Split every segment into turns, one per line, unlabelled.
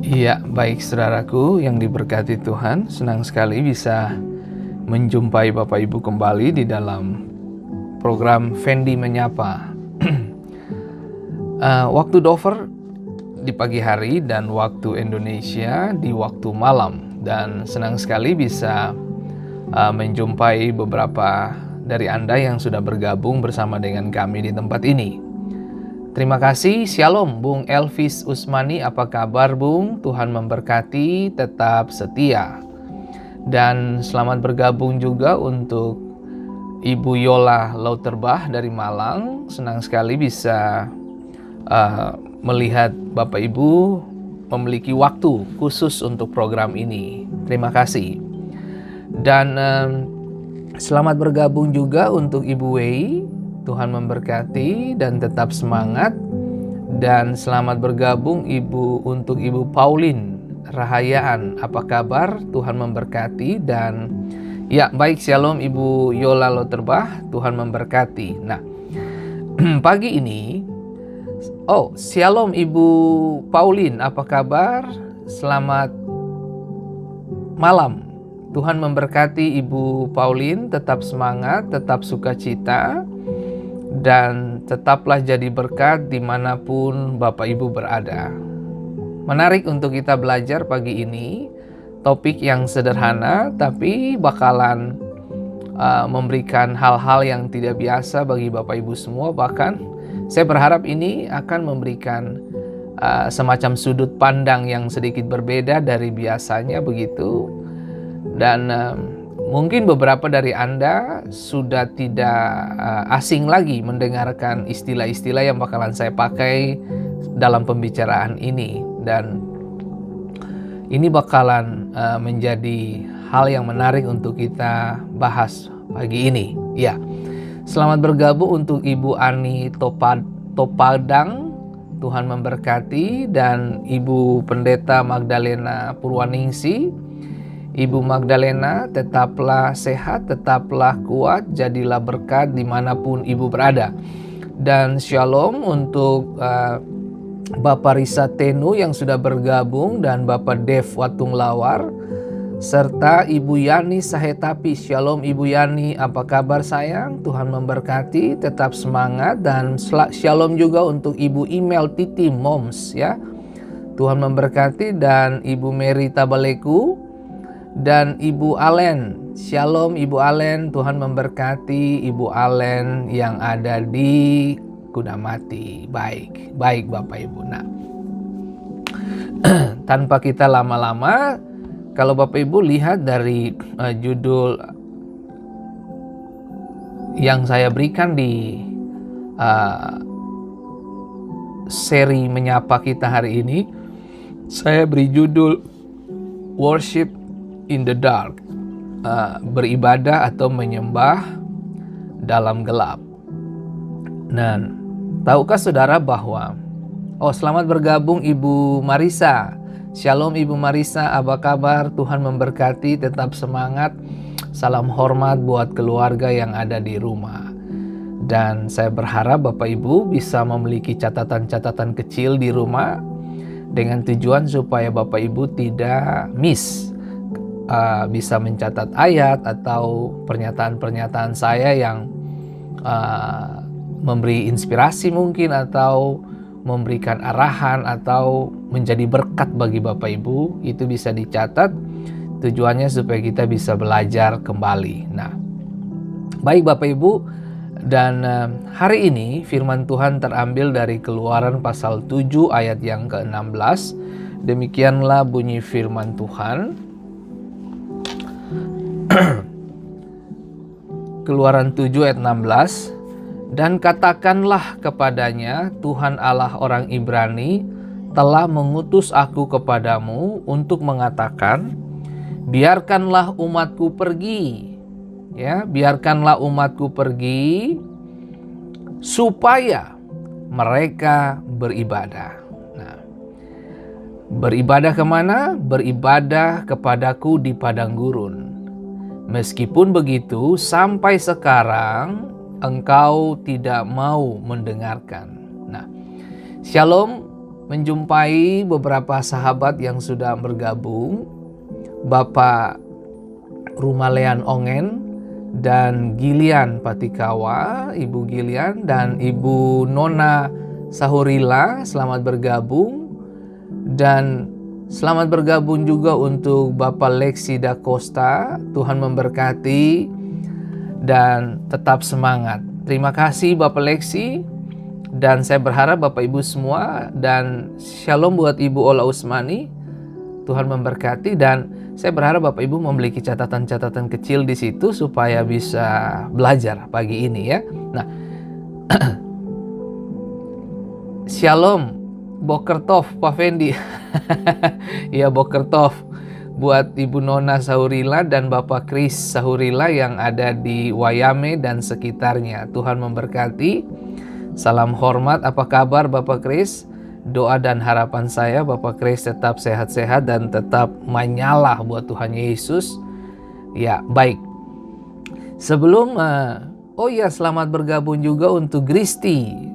Iya, baik saudaraku yang diberkati Tuhan, senang sekali bisa menjumpai Bapak Ibu kembali di dalam program Fendi Menyapa. Waktu Dover di pagi hari dan waktu Indonesia di waktu malam, dan senang sekali bisa menjumpai beberapa dari Anda yang sudah bergabung bersama dengan kami di tempat ini. Terima kasih, Shalom Bung Elvis Usmani, apa kabar Bung? Tuhan memberkati, tetap setia. Dan selamat bergabung juga untuk Ibu Yola Lauterbach dari Malang. Senang sekali bisa melihat Bapak Ibu memiliki waktu khusus untuk program ini. Terima kasih. Dan selamat bergabung juga untuk Ibu Wei. Tuhan memberkati dan tetap semangat. Dan selamat bergabung untuk Ibu Pauline Rahayaan. Apa kabar? Tuhan memberkati. Dan ya, baik, Shalom Ibu Yola Lauterbach. Tuhan memberkati. Nah, pagi ini, Shalom Ibu Pauline. Apa kabar? Selamat malam. Tuhan memberkati Ibu Pauline. Tetap semangat, tetap sukacita. Dan tetaplah jadi berkat dimanapun Bapak Ibu berada. Menarik untuk kita belajar pagi ini. Topik yang sederhana tapi bakalan memberikan hal-hal yang tidak biasa bagi Bapak Ibu semua. Bahkan saya berharap ini akan memberikan semacam sudut pandang yang sedikit berbeda dari biasanya begitu. Dan mungkin beberapa dari Anda sudah tidak asing lagi mendengarkan istilah-istilah yang bakalan saya pakai dalam pembicaraan ini. Dan ini bakalan menjadi hal yang menarik untuk kita bahas pagi ini. Ya, selamat bergabung untuk Ibu Ani Topadang. Tuhan memberkati. Dan Ibu Pendeta Magdalena Purwaningsi. Ibu Magdalena, tetaplah sehat, tetaplah kuat, jadilah berkat dimanapun Ibu berada. Dan shalom untuk Bapak Risa Tenu yang sudah bergabung, dan Bapak Dev Watunglawar, serta Ibu Yani Sahetapi. Shalom Ibu Yani, apa kabar sayang? Tuhan memberkati, tetap semangat. Dan shalom juga untuk Ibu Email Titi Moms ya. Tuhan memberkati. Dan Ibu Mary Tabaleku. Dan Ibu Alen, shalom Ibu Alen, Tuhan memberkati Ibu Alen yang ada di Kudamati. Baik Bapak Ibu. Nah, tanpa kita lama-lama, kalau Bapak Ibu lihat dari judul yang saya berikan di seri menyapa kita hari ini, saya beri judul Worship in the Dark, beribadah atau menyembah dalam gelap. Dan tahukah saudara bahwa selamat bergabung Ibu Marisa. Shalom Ibu Marisa, apa kabar? Tuhan memberkati, tetap semangat. Salam hormat buat keluarga yang ada di rumah. Dan saya berharap Bapak Ibu bisa memiliki catatan-catatan kecil di rumah dengan tujuan supaya Bapak Ibu tidak miss, bisa mencatat ayat atau pernyataan-pernyataan saya yang memberi inspirasi mungkin, atau memberikan arahan, atau menjadi berkat bagi Bapak Ibu. Itu bisa dicatat, tujuannya supaya kita bisa belajar kembali. Nah, baik Bapak Ibu, dan hari ini firman Tuhan terambil dari Keluaran pasal 7 ayat yang ke-16. Demikianlah bunyi firman Tuhan. Keluaran 7 ayat 16. Dan katakanlah kepadanya, Tuhan Allah orang Ibrani telah mengutus aku kepadamu untuk mengatakan, biarkanlah umatku pergi. Ya, biarkanlah umatku pergi supaya mereka beribadah. Nah, beribadah kemana? Beribadah kepadaku di padang gurun. Meskipun begitu, sampai sekarang engkau tidak mau mendengarkan. Nah, shalom menjumpai beberapa sahabat yang sudah bergabung, Bapak Rumalean Ongen dan Gilian Patikawa, Ibu Gilian dan Ibu Nona Sahurila, selamat bergabung. Dan selamat bergabung juga untuk Bapak Lexi Da Costa. Tuhan memberkati dan tetap semangat. Terima kasih Bapak Lexi, dan saya berharap Bapak Ibu semua, dan shalom buat Ibu Ola Usmani. Tuhan memberkati, dan saya berharap Bapak Ibu memiliki catatan-catatan kecil di situ supaya bisa belajar pagi ini ya. Nah, shalom, Boker Tov, Pak Fendi. Ya, Boker Tov buat Ibu Nona Sahurila dan Bapak Kris Sahurila yang ada di Wayame dan sekitarnya. Tuhan memberkati. Salam hormat, apa kabar Bapak Kris? Doa dan harapan saya Bapak Kris tetap sehat-sehat dan tetap menyala buat Tuhan Yesus. Ya, baik. Sebelum, selamat bergabung juga untuk Gristi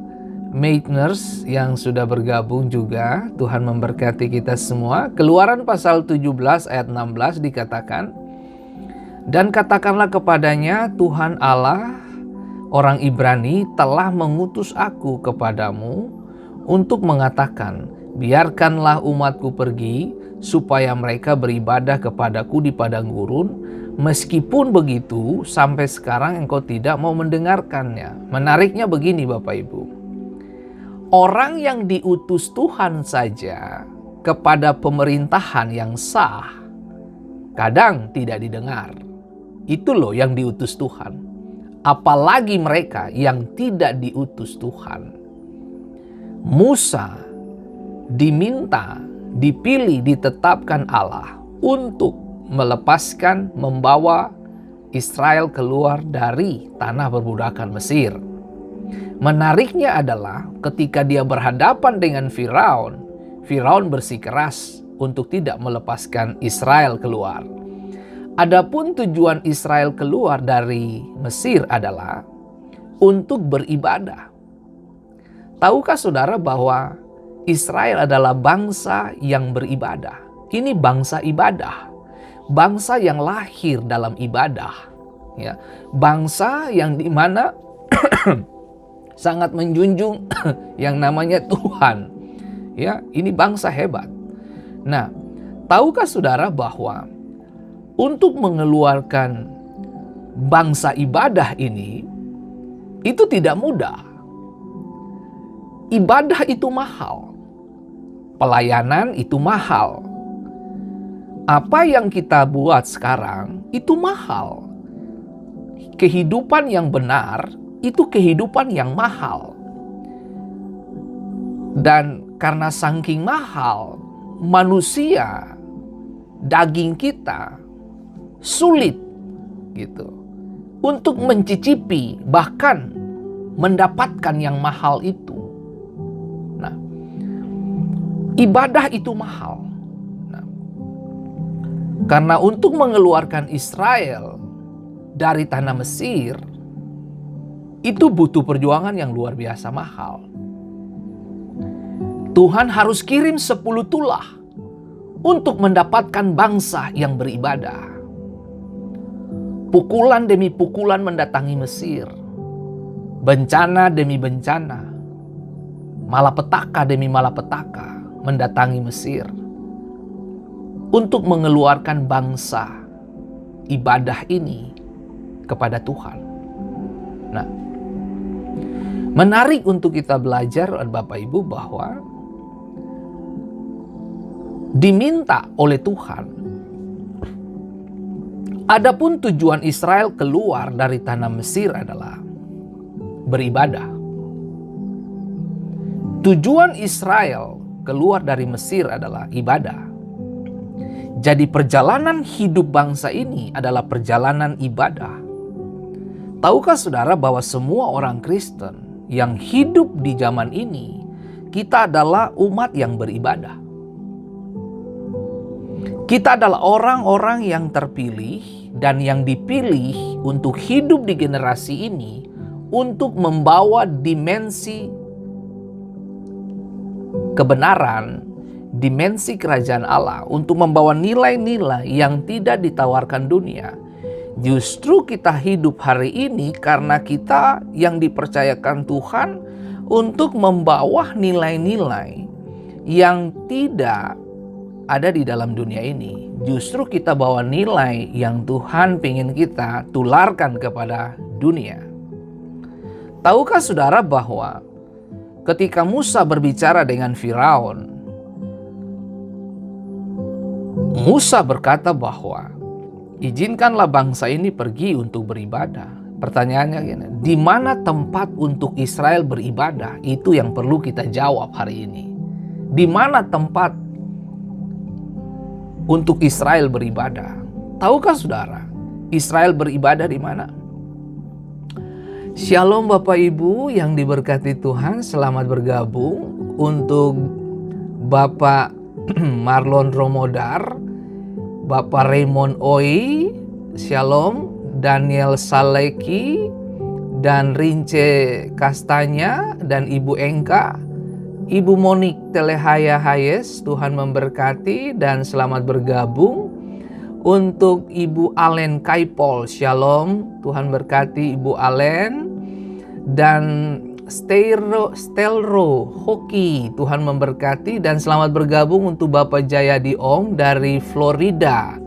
Maitners yang sudah bergabung juga. Tuhan memberkati kita semua. Keluaran pasal 17 ayat 16 dikatakan, dan katakanlah kepadanya, Tuhan Allah orang Ibrani telah mengutus aku kepadamu untuk mengatakan, biarkanlah umatku pergi supaya mereka beribadah kepadaku di padang gurun. Meskipun begitu, sampai sekarang engkau tidak mau mendengarkannya. Menariknya begini Bapak Ibu, orang yang diutus Tuhan saja kepada pemerintahan yang sah kadang tidak didengar. Itu loh yang diutus Tuhan. Apalagi mereka yang tidak diutus Tuhan. Musa diminta, dipilih, ditetapkan Allah untuk melepaskan, membawa Israel keluar dari tanah perbudakan Mesir. Menariknya adalah ketika dia berhadapan dengan Firaun, Firaun bersikeras untuk tidak melepaskan Israel keluar. Adapun tujuan Israel keluar dari Mesir adalah untuk beribadah. Tahukah saudara bahwa Israel adalah bangsa yang beribadah? Ini bangsa ibadah, bangsa yang lahir dalam ibadah, ya, bangsa yang dimana sangat menjunjung yang namanya Tuhan. Ya, ini bangsa hebat. Nah, tahukah saudara bahwa untuk mengeluarkan bangsa ibadah ini itu tidak mudah. Ibadah itu mahal. Pelayanan itu mahal. Apa yang kita buat sekarang itu mahal. Kehidupan yang benar itu kehidupan yang mahal. Dan karena saking mahal, manusia, daging kita sulit gitu untuk mencicipi, bahkan mendapatkan yang mahal itu. Nah, ibadah itu mahal. Nah, karena untuk mengeluarkan Israel dari tanah Mesir itu butuh perjuangan yang luar biasa mahal. Tuhan harus kirim 10 tulah untuk mendapatkan bangsa yang beribadah. Pukulan demi pukulan mendatangi Mesir. Bencana demi bencana. Malapetaka demi malapetaka mendatangi Mesir. Untuk mengeluarkan bangsa ibadah ini kepada Tuhan. Nah, menarik untuk kita belajar Bapak Ibu bahwa diminta oleh Tuhan. Adapun tujuan Israel keluar dari tanah Mesir adalah beribadah. Tujuan Israel keluar dari Mesir adalah ibadah. Jadi perjalanan hidup bangsa ini adalah perjalanan ibadah. Tahukah saudara bahwa semua orang Kristen yang hidup di zaman ini, kita adalah umat yang beribadah. Kita adalah orang-orang yang terpilih dan yang dipilih untuk hidup di generasi ini untuk membawa dimensi kebenaran, dimensi kerajaan Allah, untuk membawa nilai-nilai yang tidak ditawarkan dunia. Justru kita hidup hari ini karena kita yang dipercayakan Tuhan untuk membawa nilai-nilai yang tidak ada di dalam dunia ini. Justru kita bawa nilai yang Tuhan ingin kita tularkan kepada dunia. Tahukah saudara bahwa ketika Musa berbicara dengan Firaun, Musa berkata bahwa izinkanlah bangsa ini pergi untuk beribadah. Pertanyaannya gini, di mana tempat untuk Israel beribadah? Itu yang perlu kita jawab hari ini. Di mana tempat untuk Israel beribadah? Tahukah saudara, Israel beribadah di mana? Shalom Bapak Ibu yang diberkati Tuhan, selamat bergabung untuk Bapak Marlon Romodar, Bapak Raymond Oi, Shalom, Daniel Saleki, dan Rince Kastanya, dan Ibu Engka, Ibu Monik Telehaya Hayes, Tuhan memberkati dan selamat bergabung. Untuk Ibu Alen Kaipol, Shalom, Tuhan berkati Ibu Alen. Dan Stelro Hoki, Tuhan memberkati dan selamat bergabung untuk Bapak Jayadi Ong dari Florida.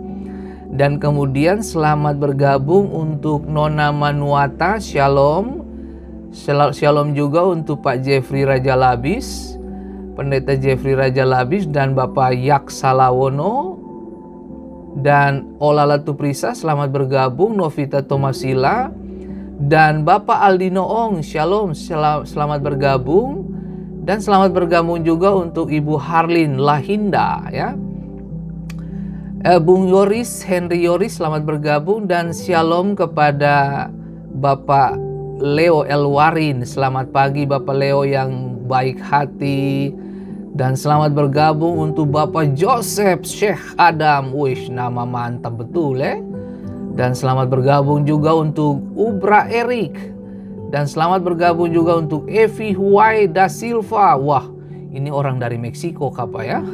Dan kemudian selamat bergabung untuk Nona Manuata, Shalom. Shalom juga untuk Pak Jeffrey Raja Labis, Pendeta Jeffrey Raja Labis, dan Bapak Yak Salawono. Dan Olala Tuprisa, selamat bergabung. Novita Tomasila dan Bapak Aldino Ong, Shalom, selamat bergabung. Dan selamat bergabung juga untuk Ibu Harlin Lahinda, ya. Bung Yoris, Henry Yoris, selamat bergabung. Dan Shalom kepada Bapak Leo Elwarin. Selamat pagi Bapak Leo yang baik hati. Dan selamat bergabung untuk Bapak Joseph Sheikh Adam. Wih, nama mantap betul ya. Dan selamat bergabung juga untuk Ubra Erik. Dan selamat bergabung juga untuk Evi Huay da Silva. Wah, ini orang dari Meksiko apa ya?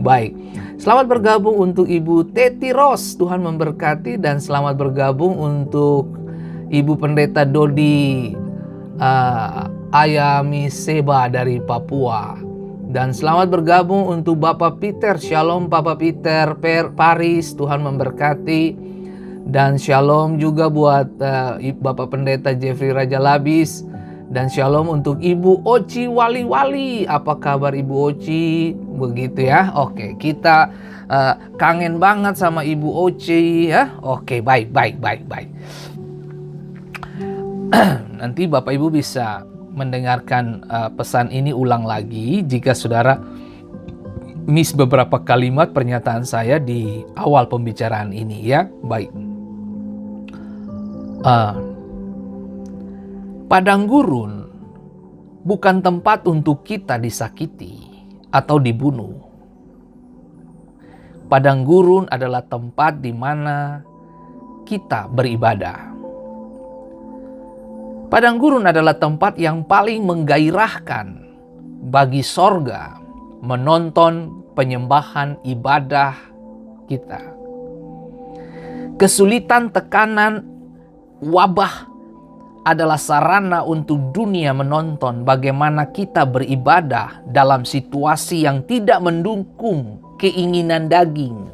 Baik. Selamat bergabung untuk Ibu Teti Ros. Tuhan memberkati. Dan selamat bergabung untuk Ibu Pendeta Dodi Ayami Seba dari Papua. Dan selamat bergabung untuk Bapak Peter. Shalom Bapak Peter Paris, Tuhan memberkati. Dan shalom juga buat Bapak Pendeta Jeffrey Raja Labis. Dan shalom untuk Ibu Oci Wali-Wali. Apa kabar Ibu Oci? Begitu ya. Oke, kita kangen banget sama Ibu Oci ya. Oke, baik. Nanti Bapak Ibu bisa mendengarkan pesan ini ulang lagi jika saudara miss beberapa kalimat pernyataan saya di awal pembicaraan ini ya. Baik. Padang gurun bukan tempat untuk kita disakiti atau dibunuh. Padang gurun adalah tempat di mana kita beribadah. Padang gurun adalah tempat yang paling menggairahkan bagi sorga menonton penyembahan ibadah kita. Kesulitan, tekanan, wabah adalah sarana untuk dunia menonton bagaimana kita beribadah dalam situasi yang tidak mendukung keinginan daging.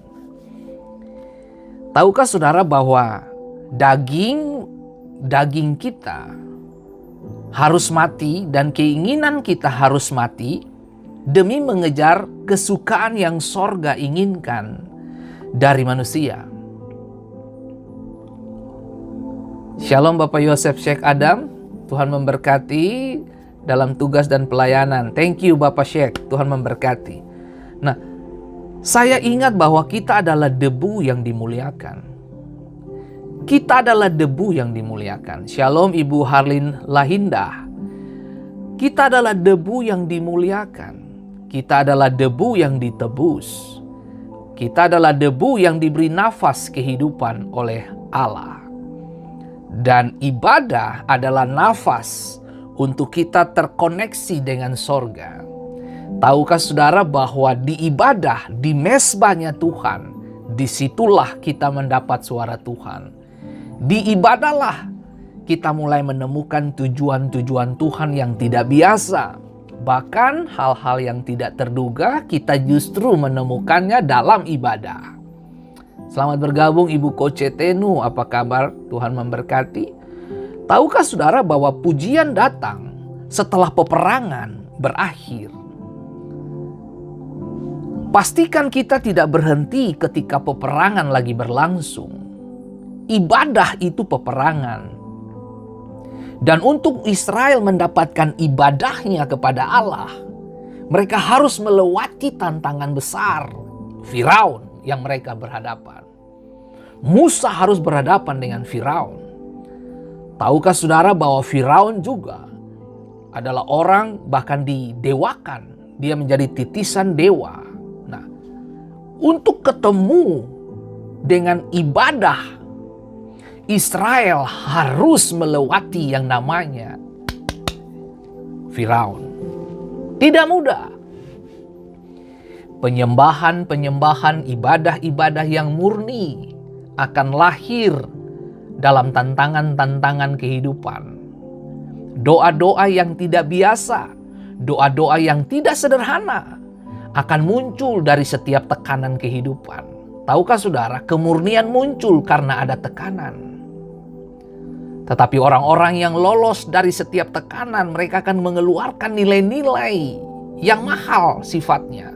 Tahukah saudara bahwa daging kita harus mati dan keinginan kita harus mati demi mengejar kesukaan yang sorga inginkan dari manusia. Shalom Bapak Yosef Sheikh Adam, Tuhan memberkati dalam tugas dan pelayanan. Thank you Bapak Sheikh, Tuhan memberkati. Nah, saya ingat bahwa kita adalah debu yang dimuliakan. Kita adalah debu yang dimuliakan. Shalom Ibu Harlin Lahinda. Kita adalah debu yang dimuliakan. Kita adalah debu yang ditebus. Kita adalah debu yang diberi nafas kehidupan oleh Allah. Dan ibadah adalah nafas untuk kita terkoneksi dengan sorga. Tahukah saudara bahwa di ibadah, di mezbahnya Tuhan, disitulah kita mendapat suara Tuhan. Di ibadahlah kita mulai menemukan tujuan-tujuan Tuhan yang tidak biasa. Bahkan hal-hal yang tidak terduga kita justru menemukannya dalam ibadah. Selamat bergabung Ibu Koce Tenu, apa kabar? Tuhan memberkati. Tahukah saudara bahwa pujian datang setelah peperangan berakhir? Pastikan kita tidak berhenti ketika peperangan lagi berlangsung. Ibadah itu peperangan. Dan untuk Israel mendapatkan ibadahnya kepada Allah, mereka harus melewati tantangan besar Firaun yang mereka berhadapan. Musa harus berhadapan dengan Firaun. Tahukah saudara bahwa Firaun juga adalah orang bahkan didewakan. Dia menjadi titisan dewa. Nah, untuk ketemu dengan ibadah, Israel harus melewati yang namanya Firaun. Tidak mudah. Penyembahan-penyembahan, ibadah-ibadah yang murni akan lahir dalam tantangan-tantangan kehidupan. Doa-doa yang tidak biasa, doa-doa yang tidak sederhana akan muncul dari setiap tekanan kehidupan. Tahukah saudara, kemurnian muncul karena ada tekanan. Tetapi orang-orang yang lolos dari setiap tekanan, mereka akan mengeluarkan nilai-nilai yang mahal sifatnya.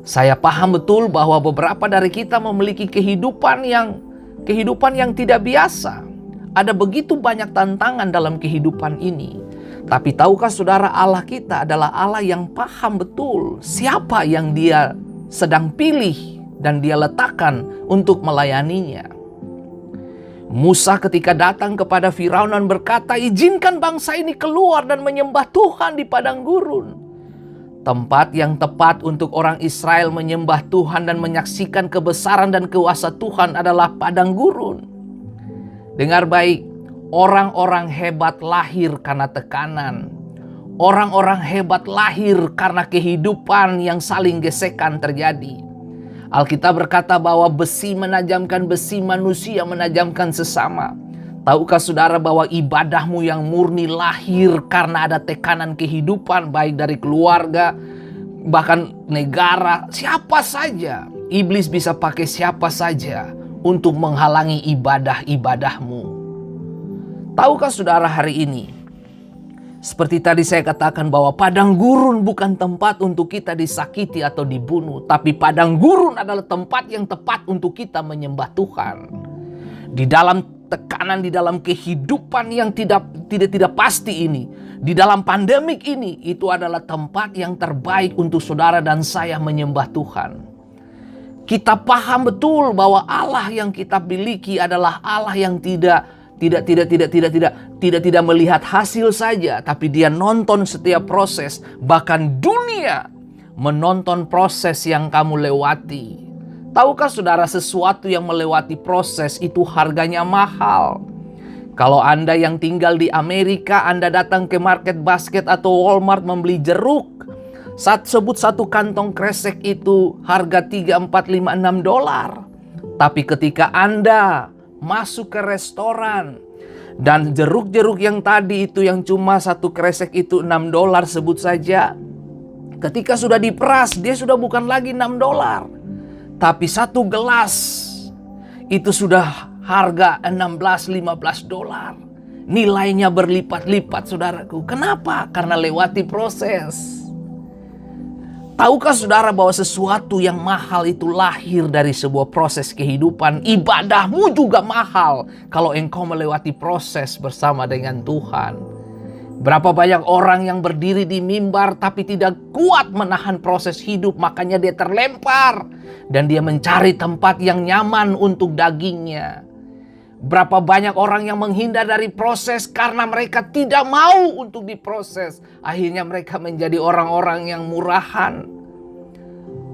Saya paham betul bahwa beberapa dari kita memiliki kehidupan yang tidak biasa. Ada begitu banyak tantangan dalam kehidupan ini. Tapi tahukah saudara, Allah kita adalah Allah yang paham betul siapa yang Dia sedang pilih dan Dia letakkan untuk melayaninya. Musa ketika datang kepada Firaun dan berkata, "Izinkan bangsa ini keluar dan menyembah Tuhan di padang gurun." Tempat yang tepat untuk orang Israel menyembah Tuhan dan menyaksikan kebesaran dan kuasa Tuhan adalah padang gurun. Dengar baik, orang-orang hebat lahir karena tekanan. Orang-orang hebat lahir karena kehidupan yang saling gesekan terjadi. Alkitab berkata bahwa besi menajamkan besi, manusia menajamkan sesama. Tahukah saudara bahwa ibadahmu yang murni lahir karena ada tekanan kehidupan, baik dari keluarga, bahkan negara, siapa saja. Iblis bisa pakai siapa saja untuk menghalangi ibadah-ibadahmu. Tahukah saudara hari ini, seperti tadi saya katakan bahwa padang gurun bukan tempat untuk kita disakiti atau dibunuh. Tapi padang gurun adalah tempat yang tepat untuk kita menyembah Tuhan. Di dalam tekanan, di dalam kehidupan yang tidak pasti ini, di dalam pandemik ini, itu adalah tempat yang terbaik untuk saudara dan saya menyembah Tuhan. Kita paham betul bahwa Allah yang kita miliki adalah Allah yang tidak melihat hasil saja, tapi Dia nonton setiap proses. Bahkan dunia menonton proses yang kamu lewati. Tahukah saudara, sesuatu yang melewati proses itu harganya mahal. Kalau Anda yang tinggal di Amerika, Anda datang ke market basket atau Walmart membeli jeruk, sebut satu kantong kresek itu harga $3, $4, $5, $6. Tapi ketika Anda masuk ke restoran dan jeruk-jeruk yang tadi itu yang cuma satu kresek itu $6 sebut saja, ketika sudah diperas dia sudah bukan lagi $6. Tapi satu gelas itu sudah harga $16-15. Nilainya berlipat-lipat saudaraku. Kenapa? Karena lewati proses. Tahukah saudara bahwa sesuatu yang mahal itu lahir dari sebuah proses kehidupan? Ibadahmu juga mahal kalau engkau melewati proses bersama dengan Tuhan. Berapa banyak orang yang berdiri di mimbar tapi tidak kuat menahan proses hidup, makanya dia terlempar dan dia mencari tempat yang nyaman untuk dagingnya. Berapa banyak orang yang menghindar dari proses karena mereka tidak mau untuk diproses. Akhirnya mereka menjadi orang-orang yang murahan.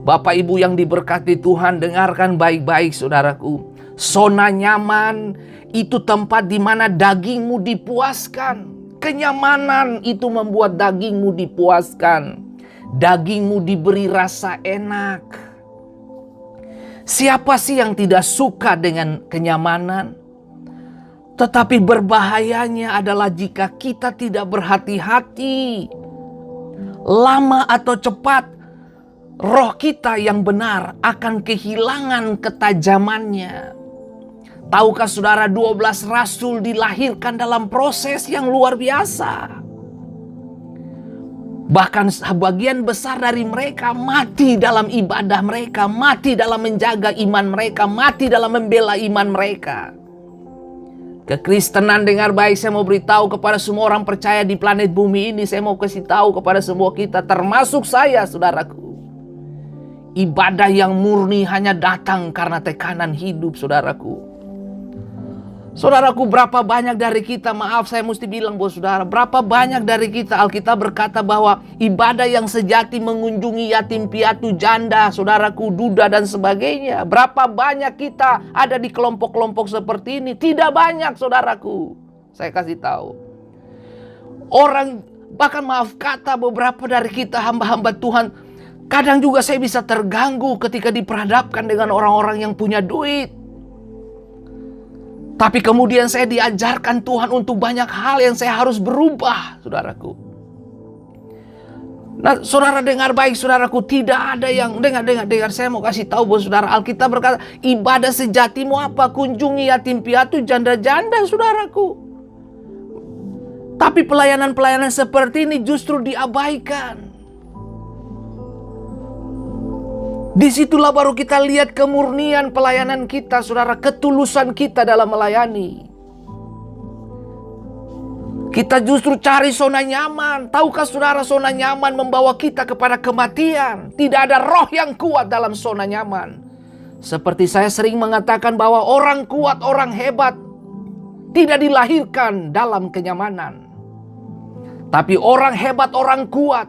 Bapak Ibu yang diberkati Tuhan, dengarkan baik-baik saudaraku. Zona nyaman itu tempat di mana dagingmu dipuaskan. Kenyamanan itu membuat dagingmu dipuaskan. Dagingmu diberi rasa enak. Siapa sih yang tidak suka dengan kenyamanan? Tetapi berbahayanya adalah jika kita tidak berhati-hati. Lama atau cepat, roh kita yang benar akan kehilangan ketajamannya. Tahukah saudara, 12 rasul dilahirkan dalam proses yang luar biasa. Bahkan sebagian besar dari mereka mati dalam ibadah mereka, mati dalam menjaga iman mereka, mati dalam membela iman mereka. Kekristenan, dengar baik, saya mau beritahu kepada semua orang percaya di planet bumi ini, saya mau kasih tahu kepada semua kita, termasuk saya, saudaraku. Ibadah yang murni hanya datang karena tekanan hidup, saudaraku. Saudaraku, berapa banyak dari kita, maaf saya mesti bilang buat saudara, berapa banyak dari kita, Alkitab berkata bahwa ibadah yang sejati mengunjungi yatim piatu, janda, saudaraku, duda dan sebagainya. Berapa banyak kita ada di kelompok-kelompok seperti ini? Tidak banyak, saudaraku. Saya kasih tahu. Orang, bahkan maaf kata, beberapa dari kita hamba-hamba Tuhan, kadang juga saya bisa terganggu ketika diperhadapkan dengan orang-orang yang punya duit. Tapi kemudian saya diajarkan Tuhan untuk banyak hal yang saya harus berubah, saudaraku. Nah, saudara dengar baik, saudaraku, tidak ada yang dengar. Saya mau kasih tahu buat saudara, Alkitab berkata, ibadah sejatimu apa? Kunjungi yatim piatu, janda-janda, saudaraku. Tapi pelayanan-pelayanan seperti ini justru diabaikan. Disitulah baru kita lihat kemurnian pelayanan kita, saudara, ketulusan kita dalam melayani. Kita justru cari zona nyaman. Tahukah saudara, zona nyaman membawa kita kepada kematian. Tidak ada roh yang kuat dalam zona nyaman. Seperti saya sering mengatakan bahwa orang kuat, orang hebat tidak dilahirkan dalam kenyamanan. Tapi orang hebat, orang kuat,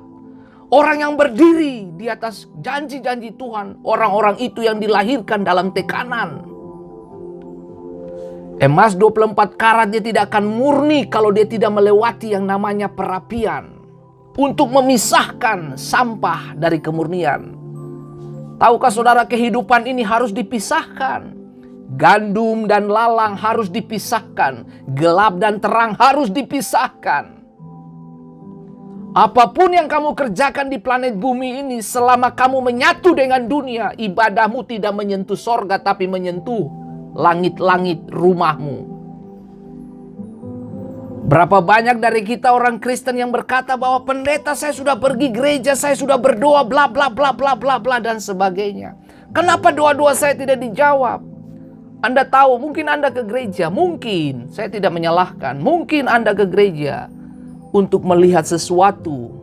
orang yang berdiri di atas janji-janji Tuhan, orang-orang itu yang dilahirkan dalam tekanan. Emas 24 karat dia tidak akan murni kalau dia tidak melewati yang namanya perapian untuk memisahkan sampah dari kemurnian. Tahukah saudara, kehidupan ini harus dipisahkan. Gandum dan lalang harus dipisahkan. Gelap dan terang harus dipisahkan. Apapun yang kamu kerjakan di planet bumi ini, selama kamu menyatu dengan dunia, ibadahmu tidak menyentuh sorga, tapi menyentuh langit-langit rumahmu. Berapa banyak dari kita orang Kristen yang berkata bahwa pendeta, saya sudah pergi gereja, saya sudah berdoa, bla bla bla bla bla bla dan sebagainya. Kenapa doa-doa saya tidak dijawab? Anda tahu, mungkin Anda ke gereja, mungkin, saya tidak menyalahkan, mungkin Anda ke gereja untuk melihat sesuatu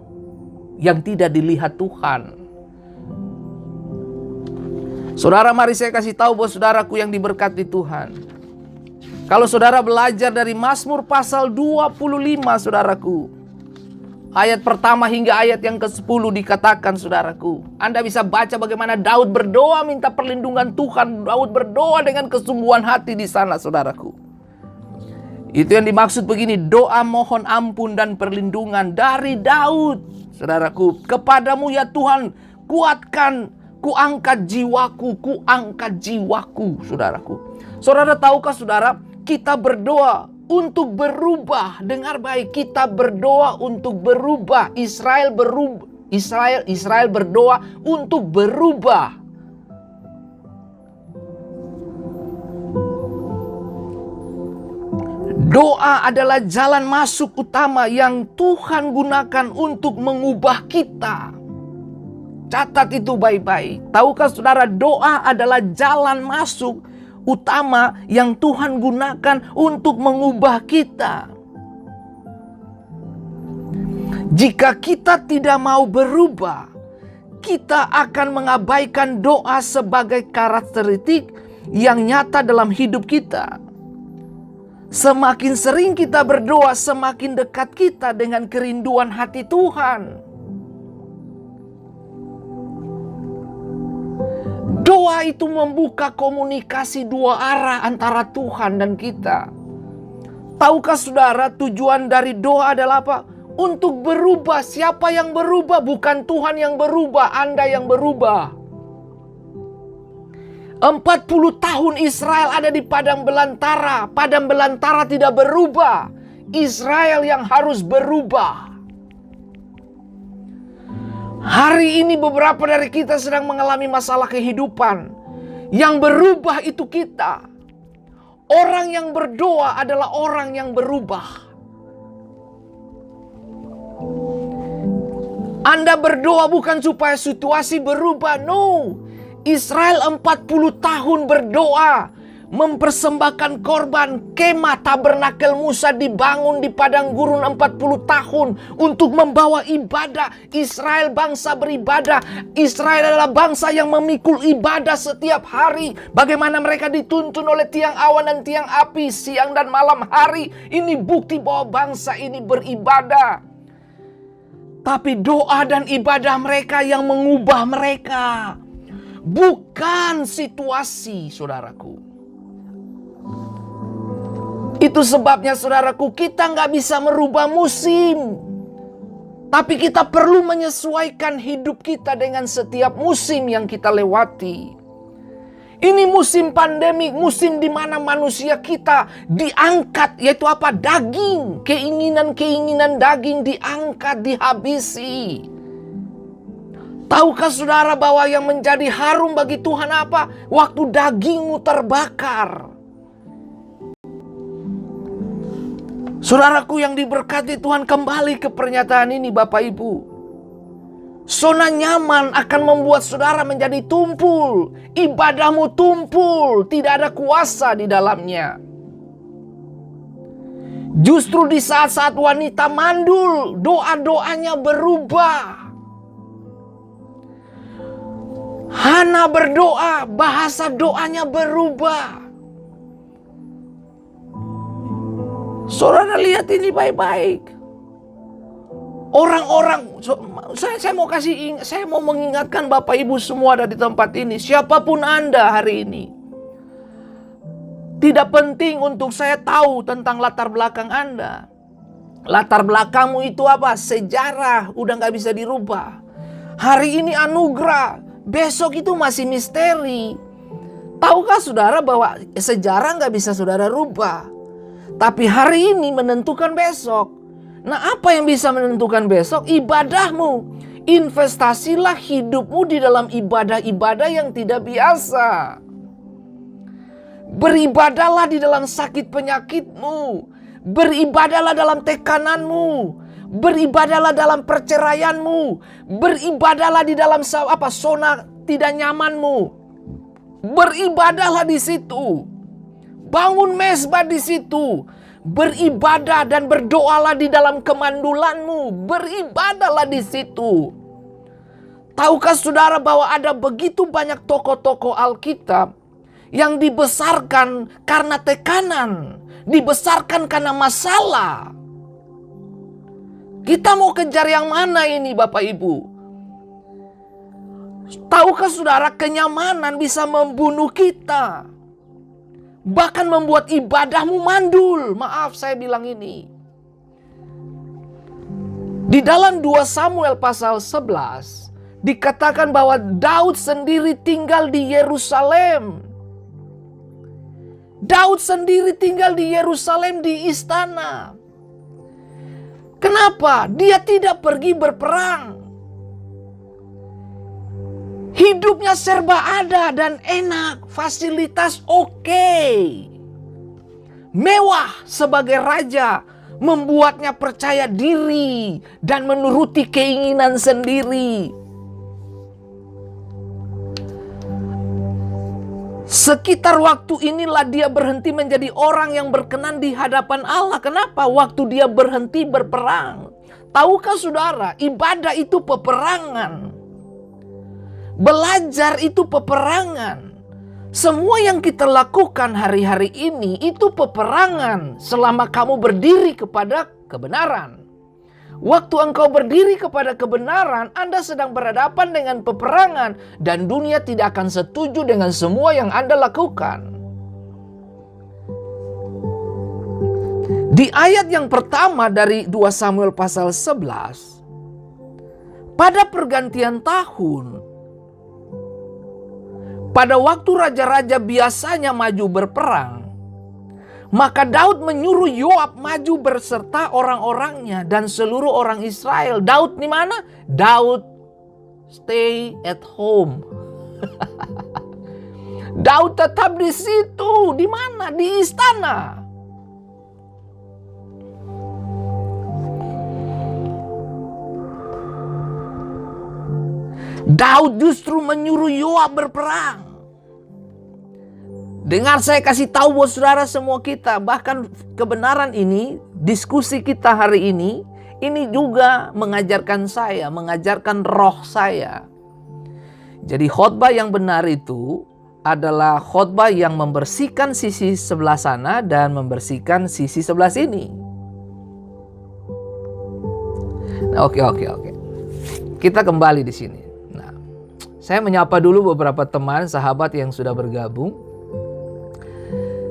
yang tidak dilihat Tuhan. Saudara, mari saya kasih tahu buat saudaraku yang diberkati Tuhan. Kalau saudara belajar dari Mazmur pasal 25, saudaraku, ayat pertama hingga ayat yang ke-10 dikatakan, saudaraku, Anda bisa baca bagaimana Daud berdoa minta perlindungan Tuhan. Daud berdoa dengan kesungguhan hati di sana, saudaraku. Itu yang dimaksud begini, doa mohon ampun dan perlindungan dari Daud, saudaraku. Kepadamu ya Tuhan, kuatkan, kuangkat jiwaku, saudaraku. Saudara, tahukah saudara, kita berdoa untuk berubah. Dengar baik, kita berdoa untuk berubah. Israel berdoa untuk berubah. Doa adalah jalan masuk utama yang Tuhan gunakan untuk mengubah kita. Catat itu baik-baik. Tahukah saudara, doa adalah jalan masuk utama yang Tuhan gunakan untuk mengubah kita. Jika kita tidak mau berubah, kita akan mengabaikan doa sebagai karakteristik yang nyata dalam hidup kita. Semakin sering kita berdoa, semakin dekat kita dengan kerinduan hati Tuhan. Doa itu membuka komunikasi dua arah antara Tuhan dan kita. Tahukah saudara, tujuan dari doa adalah apa? untuk berubah. Siapa yang berubah? Bukan Tuhan yang berubah, Anda yang berubah. 40 tahun Israel ada di padang belantara. Padang belantara tidak berubah. Israel yang harus berubah. Hari ini beberapa dari kita sedang mengalami masalah kehidupan. Yang berubah itu kita. Orang yang berdoa adalah orang yang berubah. Anda berdoa bukan supaya situasi berubah. No. Israel 40 tahun berdoa. Mempersembahkan korban. Kemah tabernakel Musa dibangun di padang gurun 40 tahun. Untuk membawa ibadah. Israel bangsa beribadah. Israel adalah bangsa yang memikul ibadah setiap hari. Bagaimana mereka dituntun oleh tiang awan dan tiang api. Siang dan malam hari. Ini bukti bahwa bangsa ini beribadah. Tapi doa dan ibadah mereka yang mengubah mereka. Bukan situasi, saudaraku. Itu sebabnya, saudaraku, kita nggak bisa merubah musim. Tapi kita perlu menyesuaikan hidup kita dengan setiap musim yang kita lewati. Ini musim pandemik, musim di mana manusia kita diangkat, yaitu apa? Daging. Keinginan-keinginan daging diangkat, dihabisi. Tahukah saudara bahwa yang menjadi harum bagi Tuhan apa? Waktu dagingmu terbakar. Saudaraku yang diberkati Tuhan, kembali ke pernyataan ini Bapak Ibu. Zona nyaman akan membuat saudara menjadi tumpul. Ibadahmu tumpul, tidak ada kuasa di dalamnya. Justru di saat-saat wanita mandul, doa-doanya berubah. Hana berdoa, bahasa doanya berubah. Saudara lihat ini baik-baik. Orang-orang, saya mau mengingatkan Bapak Ibu semua ada di tempat ini. Siapapun Anda hari ini. Tidak penting untuk saya tahu tentang latar belakang Anda. Latar belakangmu itu apa? Sejarah, udah gak bisa dirubah. Hari ini anugerah, besok itu masih misteri. Tahukah saudara bahwa sejarah gak bisa saudara rubah? Tapi hari ini menentukan besok. Nah, apa yang bisa menentukan besok? Ibadahmu. Investasilah hidupmu di dalam ibadah-ibadah yang tidak biasa. Beribadahlah di dalam sakit penyakitmu. Beribadahlah dalam tekananmu. Beribadahlah dalam perceraianmu. Beribadahlah di dalam zona tidak nyamanmu. Beribadahlah di situ. Bangun mezbah di situ. Beribadah dan berdoalah di dalam kemandulanmu. Beribadahlah di situ. Tahukah saudara bahwa ada begitu banyak tokoh-tokoh Alkitab yang dibesarkan karena tekanan, dibesarkan karena masalah. Kita mau kejar yang mana ini Bapak Ibu? Tahukah saudara, kenyamanan bisa membunuh kita. Bahkan membuat ibadahmu mandul. Maaf saya bilang ini. Di dalam 2 Samuel pasal 11 dikatakan bahwa Daud sendiri tinggal di Yerusalem. Daud sendiri tinggal di Yerusalem, di istana. Kenapa? Dia tidak pergi berperang. Hidupnya serba ada dan enak, fasilitas oke. Mewah sebagai raja, membuatnya percaya diri dan menuruti keinginan sendiri. Sekitar waktu inilah dia berhenti menjadi orang yang berkenan di hadapan Allah. Kenapa? Waktu dia berhenti berperang. Tahukah saudara, ibadah itu peperangan. Belajar itu peperangan. Semua yang kita lakukan hari-hari ini itu peperangan selama kamu berdiri kepada kebenaran. Waktu engkau berdiri kepada kebenaran, Anda sedang berhadapan dengan peperangan dan dunia tidak akan setuju dengan semua yang Anda lakukan. Di ayat yang pertama dari 2 Samuel pasal 11, pada pergantian tahun, pada waktu raja-raja biasanya maju berperang, maka Daud menyuruh Yoab maju berserta orang-orangnya dan seluruh orang Israel. Daud di mana? Daud stay at home. Daud tetap di situ. Di mana? Di istana. Daud justru menyuruh Yoab berperang. Dengar, saya kasih tahu buat saudara semua kita, bahkan kebenaran ini, diskusi kita hari ini juga mengajarkan saya, mengajarkan roh saya. Jadi khotbah yang benar itu adalah khotbah yang membersihkan sisi sebelah sana dan membersihkan sisi sebelah sini. Oke. Kita kembali di sini. Nah, saya menyapa dulu beberapa teman, sahabat yang sudah bergabung.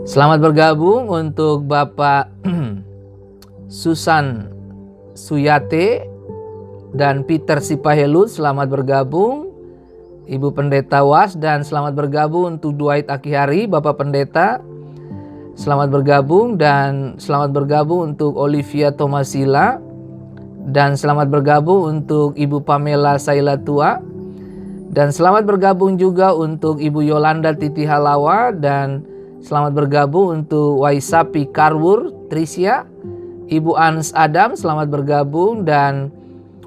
Selamat bergabung untuk Bapak Susan Suyate dan Peter Sipahelut, selamat bergabung. Ibu Pendeta Was, dan selamat bergabung untuk Dwight Akihari, Bapak Pendeta. Selamat bergabung, dan selamat bergabung untuk Olivia Tomasila, dan selamat bergabung untuk Ibu Pamela Sailatua, dan selamat bergabung juga untuk Ibu Yolanda Titi Halawa, dan selamat bergabung untuk Waisapi Karwur Tricia, Ibu Ans Adam, selamat bergabung, dan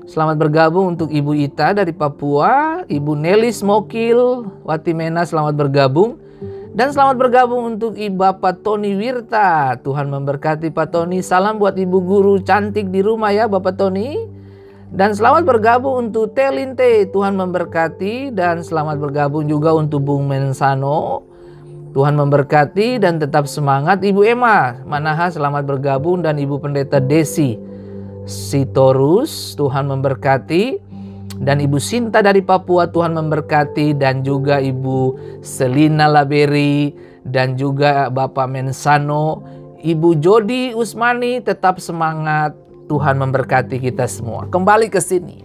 selamat bergabung untuk Ibu Ita dari Papua, Ibu Nelly Smokil Watimena, selamat bergabung, dan selamat bergabung untuk Ibu Bapak Tony Wirta. Tuhan memberkati Pak Tony. Salam buat Ibu Guru cantik di rumah ya Bapak Tony. Dan selamat bergabung untuk Telinte, Tuhan memberkati, dan selamat bergabung juga untuk Bung Mensano. Tuhan memberkati dan tetap semangat. Ibu Emma Manaha, selamat bergabung, dan Ibu Pendeta Desi Sitorus, Tuhan memberkati, dan Ibu Sinta dari Papua, Tuhan memberkati, dan juga Ibu Selina Laberi, dan juga Bapak Mensano, Ibu Jodi Usmani, tetap semangat. Tuhan memberkati kita semua. Kembali ke sini.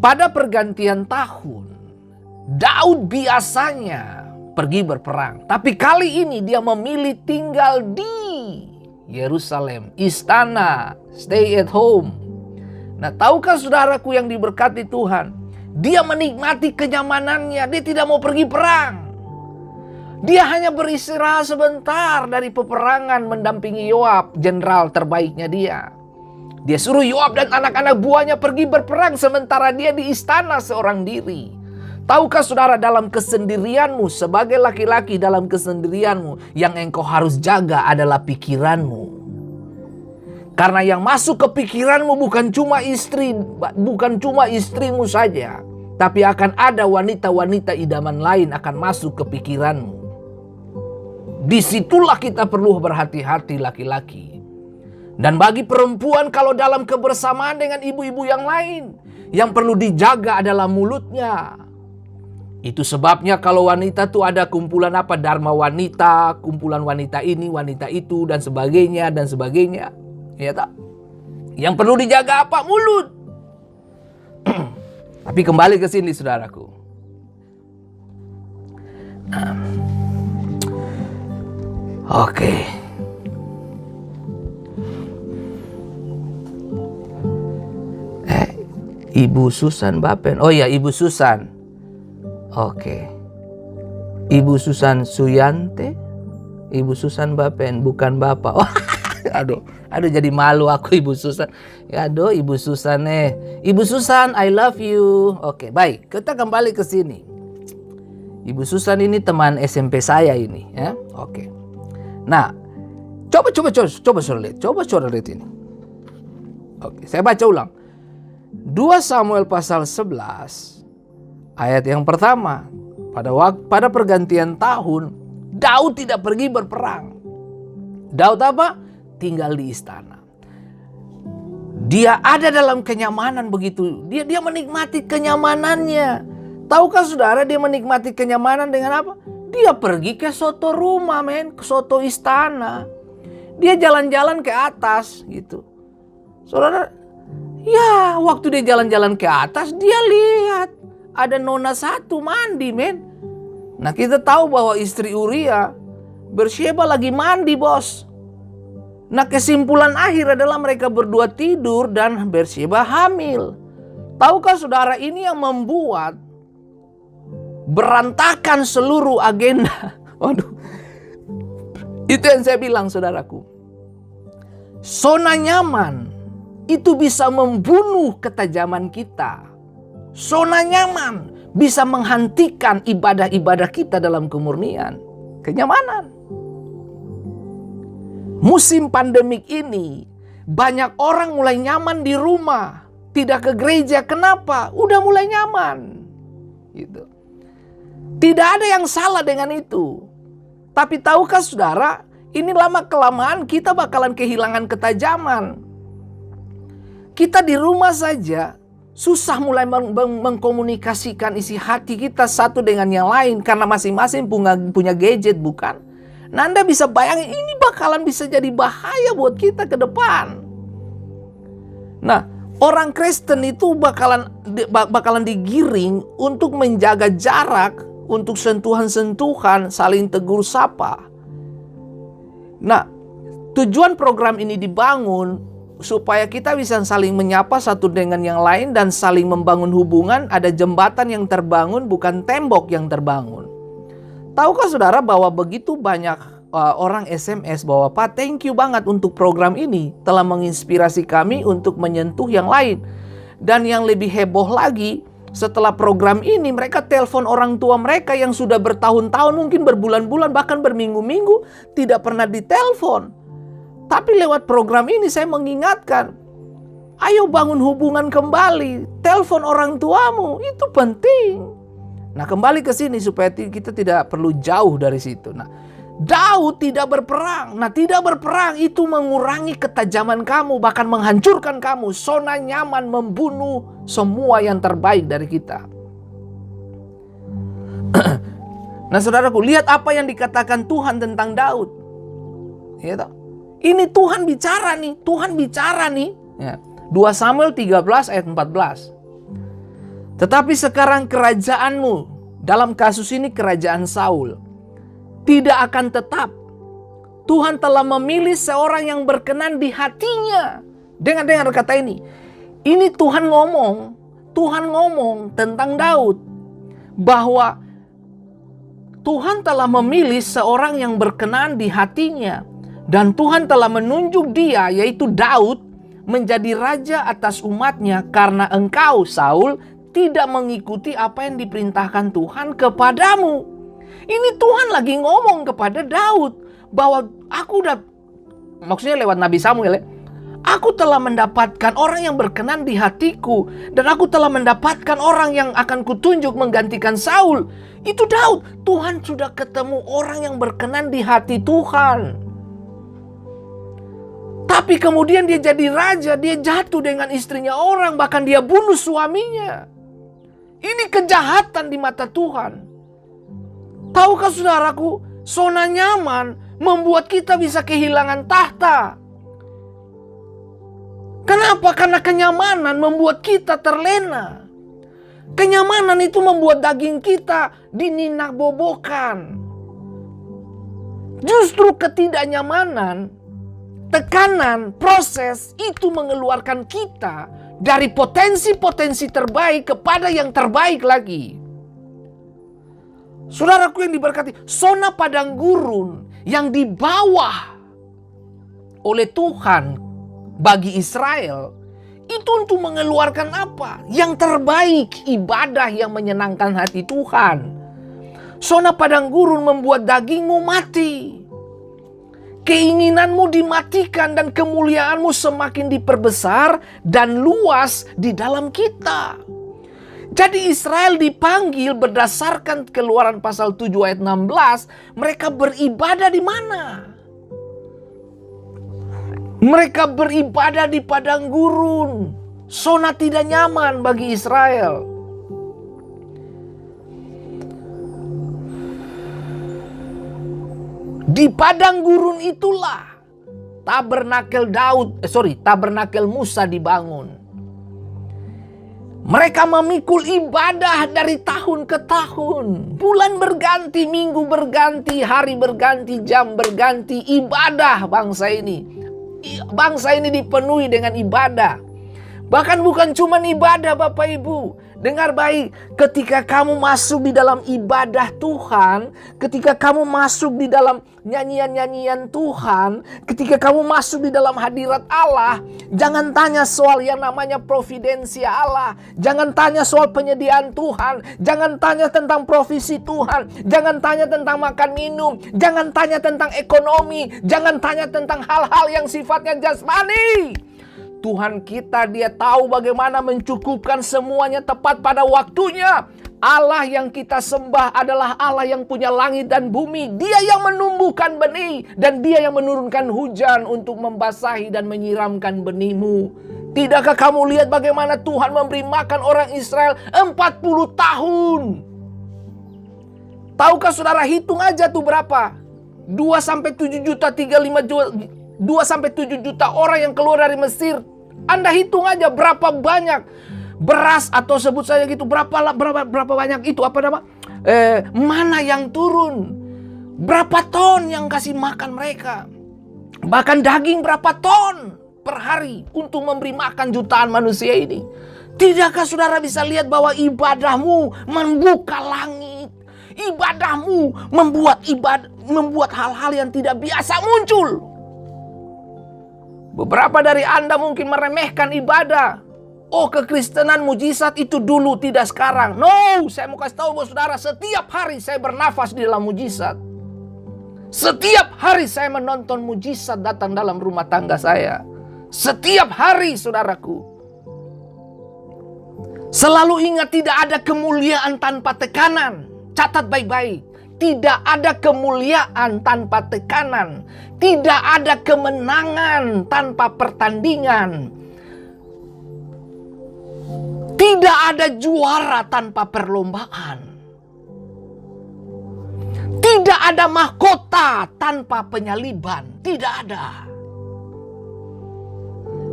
Pada pergantian tahun, Daud biasanya pergi berperang, tapi kali ini dia memilih tinggal di Yerusalem, istana, stay at home. Nah, tahukah saudaraku yang diberkati Tuhan, dia menikmati kenyamanannya, dia tidak mau pergi perang. Dia hanya beristirahat sebentar dari peperangan mendampingi Yoab, jenderal terbaiknya dia. Dia suruh Yoab dan anak-anak buahnya pergi berperang sementara dia di istana seorang diri. Tahukah saudara, dalam kesendirianmu, sebagai laki-laki dalam kesendirianmu, yang engkau harus jaga adalah pikiranmu. Karena yang masuk ke pikiranmu bukan cuma istrimu saja, tapi akan ada wanita-wanita idaman lain akan masuk ke pikiranmu. Disitulah kita perlu berhati-hati laki-laki. Dan bagi perempuan, kalau dalam kebersamaan dengan ibu-ibu yang lain, yang perlu dijaga adalah mulutnya. Itu sebabnya kalau wanita tuh ada kumpulan apa, Dharma wanita, kumpulan wanita ini, wanita itu, dan sebagainya, dan sebagainya. Ya tak? Yang perlu dijaga apa? Mulut. Tapi kembali ke sini saudaraku. Oke. Ibu Susan Bapen. Oh ya, Ibu Susan. Oke. Ibu Susan Suyante. Ibu Susan Bapen, bukan Bapak. Oh, aduh jadi malu aku Ibu Susan. Ya aduh, Ibu Susan Ibu Susan, I love you. Oke, baik. Kita kembali ke sini. Ibu Susan ini teman SMP saya ini, ya. Oke. Nah, coba saudara lihat ini. Oke, saya baca ulang. 2 Samuel pasal 11 ayat yang pertama. Pada pergantian tahun, Daud tidak pergi berperang. Daud apa? Tinggal di istana. Dia ada dalam kenyamanan begitu. Dia menikmati kenyamanannya. Tahukah saudara dia menikmati kenyamanan dengan apa? Dia pergi ke soto rumah, ke soto istana. Dia jalan-jalan ke atas gitu. Saudara, ya waktu dia jalan-jalan ke atas, dia lihat ada nona satu mandi, men. Nah, kita tahu bahwa istri Uria, Bersyeba lagi mandi, bos. Nah, kesimpulan akhir adalah mereka berdua tidur dan Bersyeba hamil. Tahukah saudara, ini yang membuat berantakan seluruh agenda. Waduh. Itu yang saya bilang, saudaraku. Zona nyaman itu bisa membunuh ketajaman kita. Zona nyaman bisa menghentikan ibadah-ibadah kita dalam kemurnian. Kenyamanan. Musim pandemik ini, banyak orang mulai nyaman di rumah. Tidak ke gereja, kenapa? Udah mulai nyaman. Gitu. Tidak ada yang salah dengan itu. Tapi tahukah saudara, ini lama-kelamaan kita bakalan kehilangan ketajaman. Kita di rumah saja susah mulai mengkomunikasikan isi hati kita satu dengan yang lain. Karena masing-masing punya gadget, bukan? Nah, Anda bisa bayangin ini bakalan bisa jadi bahaya buat kita ke depan. Nah, orang Kristen itu bakalan digiring untuk menjaga jarak, untuk sentuhan-sentuhan, saling tegur sapa. Nah, tujuan program ini dibangun supaya kita bisa saling menyapa satu dengan yang lain dan saling membangun hubungan. Ada jembatan yang terbangun, bukan tembok yang terbangun. Tahukah saudara bahwa begitu banyak orang SMS bahwa Pak, thank you banget untuk program ini, telah menginspirasi kami untuk menyentuh yang lain. Dan yang lebih heboh lagi, setelah program ini mereka telepon orang tua mereka yang sudah bertahun-tahun, mungkin berbulan-bulan, bahkan berminggu-minggu tidak pernah ditelepon. Tapi lewat program ini saya mengingatkan, ayo bangun hubungan kembali, telepon orang tuamu, itu penting. Nah, kembali ke sini supaya kita tidak perlu jauh dari situ. Nah, Daud tidak berperang. Nah, tidak berperang itu mengurangi ketajaman kamu, bahkan menghancurkan kamu. Zona nyaman membunuh semua yang terbaik dari kita. Nah, saudaraku, lihat apa yang dikatakan Tuhan tentang Daud. Ya, ini Tuhan bicara nih, Tuhan bicara nih. Ya. 2 Samuel 13 ayat 14. Tetapi sekarang kerajaanmu, dalam kasus ini kerajaan Saul, tidak akan tetap. Tuhan telah memilih seorang yang berkenan di hatinya. Dengar kata ini. Ini Tuhan ngomong tentang Daud. Bahwa Tuhan telah memilih seorang yang berkenan di hatinya. Dan Tuhan telah menunjuk dia, yaitu Daud, menjadi raja atas umatnya. Karena engkau, Saul, tidak mengikuti apa yang diperintahkan Tuhan kepadamu. Ini Tuhan lagi ngomong kepada Daud bahwa maksudnya lewat Nabi Samuel ya, aku telah mendapatkan orang yang berkenan di hatiku dan aku telah mendapatkan orang yang akan kutunjuk menggantikan Saul. Itu Daud. Tuhan sudah ketemu orang yang berkenan di hati Tuhan. Tapi kemudian dia jadi raja, dia jatuh dengan istrinya orang, bahkan dia bunuh suaminya. Ini kejahatan di mata Tuhan. Tahukah saudaraku, zona nyaman membuat kita bisa kehilangan tahta. Kenapa? Karena kenyamanan membuat kita terlena. Kenyamanan itu membuat daging kita dininak-bobokan. Justru ketidaknyamanan, tekanan, proses itu mengeluarkan kita dari potensi-potensi terbaik kepada yang terbaik lagi. Saudaraku yang diberkati, zona padang gurun yang dibawa oleh Tuhan bagi Israel itu untuk mengeluarkan apa? Yang terbaik, ibadah yang menyenangkan hati Tuhan. Zona padang gurun membuat dagingmu mati. Keinginanmu dimatikan dan kemuliaanmu semakin diperbesar dan luas di dalam kita. Jadi Israel dipanggil berdasarkan Keluaran pasal 7 ayat 16. Mereka beribadah di mana? Mereka beribadah di padang gurun. Zona tidak nyaman bagi Israel. Di padang gurun itulah tabernakel Musa dibangun. Mereka memikul ibadah dari tahun ke tahun. Bulan berganti, minggu berganti, hari berganti, jam berganti. Ibadah bangsa ini. Bangsa ini dipenuhi dengan ibadah. Bahkan bukan cuma ibadah Bapak Ibu. Dengar baik, ketika kamu masuk di dalam ibadah Tuhan, ketika kamu masuk di dalam nyanyian-nyanyian Tuhan, ketika kamu masuk di dalam hadirat Allah, jangan tanya soal yang namanya providensia Allah, jangan tanya soal penyediaan Tuhan, jangan tanya tentang provisi Tuhan, jangan tanya tentang makan minum, jangan tanya tentang ekonomi, jangan tanya tentang hal-hal yang sifatnya jasmani. Tuhan kita, Dia tahu bagaimana mencukupkan semuanya tepat pada waktunya. Allah yang kita sembah adalah Allah yang punya langit dan bumi. Dia yang menumbuhkan benih dan Dia yang menurunkan hujan untuk membasahi dan menyiramkan benihmu. Tidakkah kamu lihat bagaimana Tuhan memberi makan orang Israel 40 tahun? Tahukah saudara, hitung aja tuh berapa? 2-7 juta, 3-5 juta, 2-7 juta orang yang keluar dari Mesir. Anda hitung aja berapa banyak beras, atau sebut saja gitu, berapa banyak itu mana yang turun, berapa ton yang kasih makan mereka, bahkan daging berapa ton per hari untuk memberi makan jutaan manusia ini. Tidakkah saudara bisa lihat bahwa ibadahmu membuka langit, ibadahmu membuat hal-hal yang tidak biasa muncul. Beberapa dari Anda mungkin meremehkan ibadah. Oh, kekristenan mujizat itu dulu, tidak sekarang. No, saya mau kasih tahu buat saudara, setiap hari saya bernafas di dalam mujizat. Setiap hari saya menonton mujizat datang dalam rumah tangga saya. Setiap hari, saudaraku. Selalu ingat, tidak ada kemuliaan tanpa tekanan. Catat baik-baik. Tidak ada kemuliaan tanpa tekanan. Tidak ada kemenangan tanpa pertandingan. Tidak ada juara tanpa perlombaan. Tidak ada mahkota tanpa penyaliban. Tidak ada.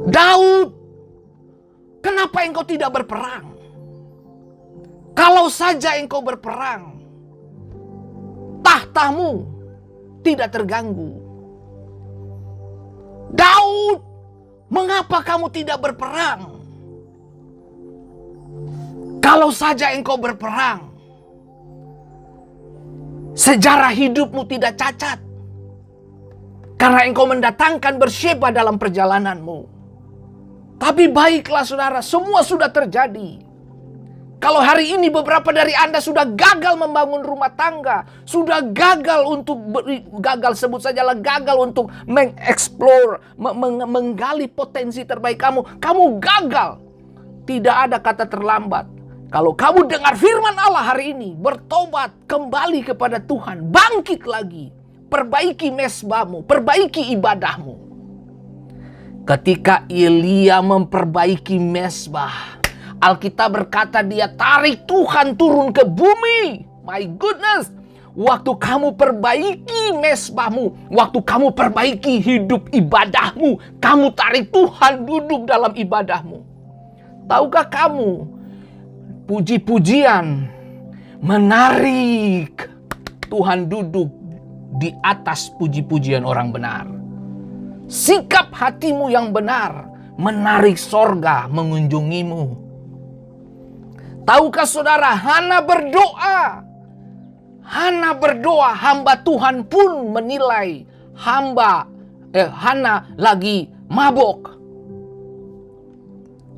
Daud, kenapa engkau tidak berperang? Kalau saja engkau berperang, tahtamu tidak terganggu. Daud, mengapa kamu tidak berperang? Kalau saja engkau berperang, sejarah hidupmu tidak cacat. Karena engkau mendatangkan Bersyeba dalam perjalananmu. Tapi baiklah saudara, semua sudah terjadi. Kalau hari ini beberapa dari Anda sudah gagal membangun rumah tangga, sudah gagal gagal untuk mengeksplor, menggali potensi terbaik kamu gagal. Tidak ada kata terlambat. Kalau kamu dengar firman Allah hari ini, bertobat, kembali kepada Tuhan, bangkit lagi, perbaiki mesbahmu, perbaiki ibadahmu. Ketika Elia memperbaiki mesbah, Alkitab berkata dia tarik Tuhan turun ke bumi. My goodness. Waktu kamu perbaiki mesbahmu, waktu kamu perbaiki hidup ibadahmu, kamu tarik Tuhan duduk dalam ibadahmu. Tahukah kamu, puji-pujian menarik Tuhan duduk di atas puji-pujian orang benar. Sikap hatimu yang benar menarik sorga mengunjungimu. Tahukah saudara, Hana berdoa, hamba Tuhan pun menilai Hana lagi mabok.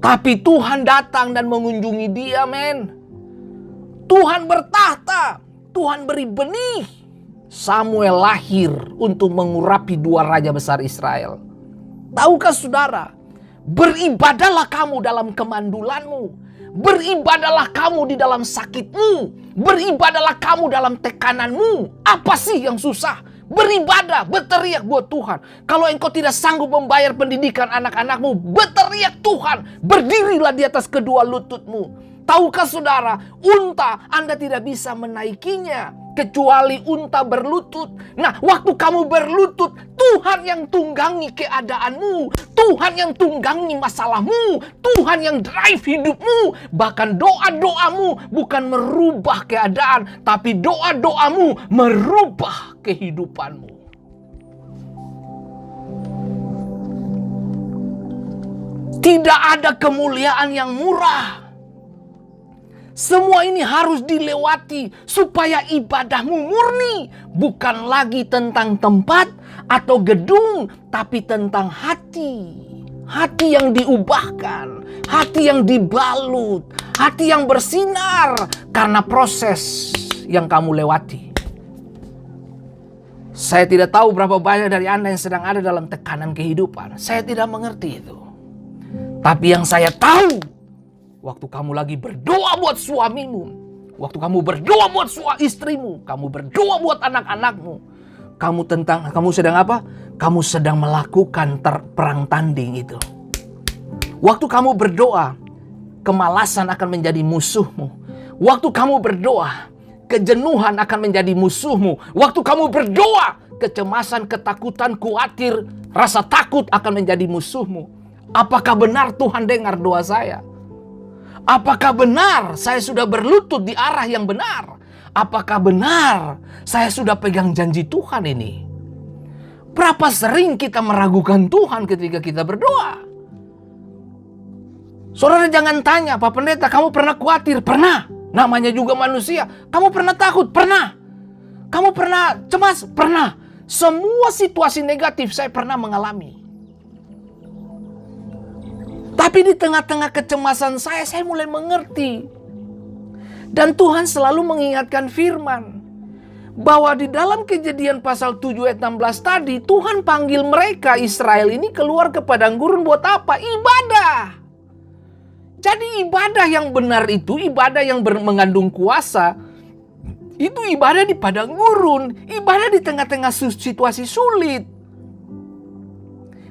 Tapi Tuhan datang dan mengunjungi dia, men. Tuhan bertahta, Tuhan beri benih. Samuel lahir untuk mengurapi 2 raja besar Israel. Tahukah saudara, beribadahlah kamu dalam kemandulanmu. Beribadahlah kamu di dalam sakitmu. Beribadahlah kamu dalam tekananmu. Apa sih yang susah? Beribadah, berteriak buat Tuhan. Kalau engkau tidak sanggup membayar pendidikan anak-anakmu, berteriak Tuhan. Berdirilah di atas kedua lututmu. Tahukah saudara, unta Anda tidak bisa menaikinya kecuali unta berlutut. Nah, waktu kamu berlutut, Tuhan yang tunggangi keadaanmu, Tuhan yang tunggangi masalahmu, Tuhan yang drive hidupmu. Bahkan doa-doamu bukan merubah keadaan, tapi doa-doamu merubah kehidupanmu. Tidak ada kemuliaan yang murah. Semua ini harus dilewati supaya ibadahmu murni. Bukan lagi tentang tempat atau gedung, tapi tentang hati. Hati yang diubahkan, hati yang dibalut, hati yang bersinar karena proses yang kamu lewati. Saya tidak tahu berapa banyak dari Anda yang sedang ada dalam tekanan kehidupan. Saya tidak mengerti itu. Tapi yang saya tahu, waktu kamu lagi berdoa buat suamimu, waktu kamu berdoa buat istrimu, kamu berdoa buat anak-anakmu, kamu sedang apa? Kamu sedang melakukan perang tanding itu. Waktu kamu berdoa, kemalasan akan menjadi musuhmu. Waktu kamu berdoa, kejenuhan akan menjadi musuhmu. Waktu kamu berdoa, kecemasan, ketakutan, khawatir, rasa takut akan menjadi musuhmu. Apakah benar Tuhan dengar doa saya? Apakah benar saya sudah berlutut di arah yang benar? Apakah benar saya sudah pegang janji Tuhan ini? Berapa sering kita meragukan Tuhan ketika kita berdoa? Saudara jangan tanya, Pak Pendeta, kamu pernah khawatir? Pernah. Namanya juga manusia. Kamu pernah takut? Pernah. Kamu pernah cemas? Pernah. Semua situasi negatif saya pernah mengalami. Tapi di tengah-tengah kecemasan saya mulai mengerti. Dan Tuhan selalu mengingatkan firman. Bahwa di dalam Kejadian pasal 7 ayat 16 tadi, Tuhan panggil mereka Israel ini keluar ke padang gurun buat apa? Ibadah. Jadi ibadah yang benar itu, ibadah yang mengandung kuasa, itu ibadah di padang gurun. Ibadah di tengah-tengah situasi sulit.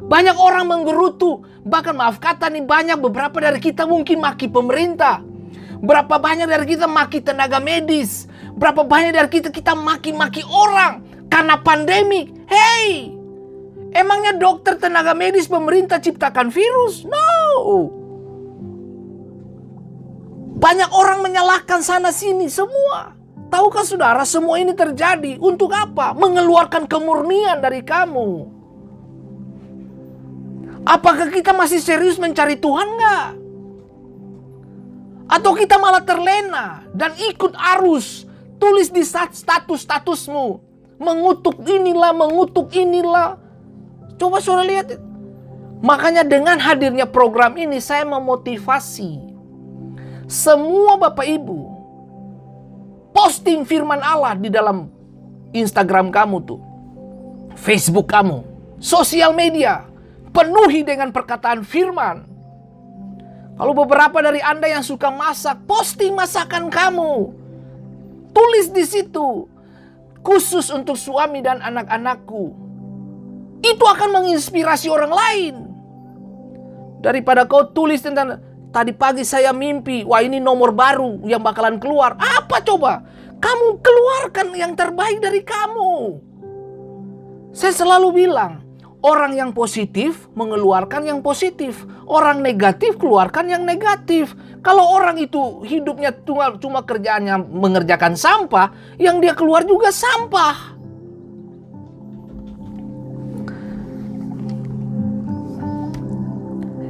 Banyak orang menggerutu. Bahkan maaf kata nih, beberapa dari kita mungkin maki pemerintah. Berapa banyak dari kita maki tenaga medis. Berapa banyak dari kita maki-maki orang karena pandemik. Hey, emangnya dokter, tenaga medis, pemerintah ciptakan virus? No. Banyak orang menyalahkan sana sini semua. Tahukah saudara, semua ini terjadi untuk apa? Mengeluarkan kemurnian dari kamu. Apakah kita masih serius mencari Tuhan enggak? Atau kita malah terlena dan ikut arus, tulis di statusmu, mengutuk inilah. Coba saudara lihat. Makanya dengan hadirnya program ini saya memotivasi semua Bapak Ibu posting firman Allah di dalam Instagram kamu tuh, Facebook kamu, sosial media. Penuhi dengan perkataan firman. Kalau beberapa dari Anda yang suka masak, posting masakan kamu. Tulis di situ. Khusus untuk suami dan anak-anakku. Itu akan menginspirasi orang lain. Daripada kau tulis tentang, tadi pagi saya mimpi, wah ini nomor baru yang bakalan keluar. Apa coba? Kamu keluarkan yang terbaik dari kamu. Saya selalu bilang, orang yang positif mengeluarkan yang positif. Orang negatif keluarkan yang negatif. Kalau orang itu hidupnya cuma kerjaannya mengerjakan sampah, yang dia keluar juga sampah.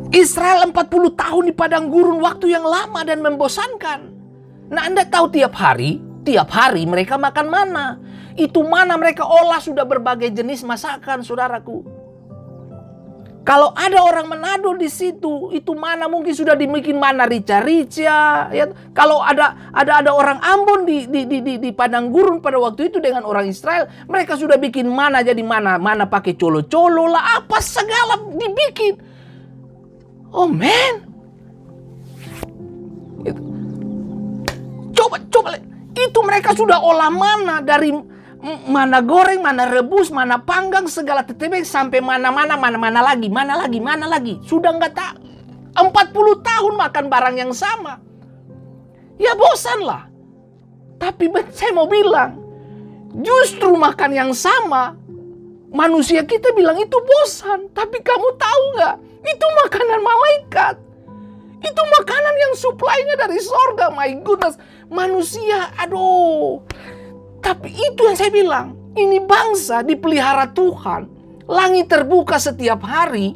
Israel 40 tahun di padang gurun, waktu yang lama dan membosankan. Nah, Anda tahu tiap hari mereka makan mana. Itu mana mereka olah sudah berbagai jenis masakan, saudaraku. Kalau ada orang Manado di situ, itu mana mungkin sudah dibikin mana rica-rica. Ya. Kalau ada orang Ambon di padang gurun pada waktu itu dengan orang Israel, mereka sudah bikin mana jadi mana pakai colo-colo lah, apa segala dibikin. Oh man, coba itu mereka sudah olah mana dari mana goreng, mana rebus, mana panggang, segala tetebe sampai mana lagi. Sudah nggak tahu. 40 tahun makan barang yang sama. Ya bosan lah. Tapi saya mau bilang, justru makan yang sama, manusia kita bilang itu bosan. Tapi kamu tahu gak? Itu makanan malaikat. Itu makanan yang suplainya dari sorga. My goodness. Manusia, aduh. Tapi itu yang saya bilang. Ini bangsa dipelihara Tuhan. Langit terbuka setiap hari.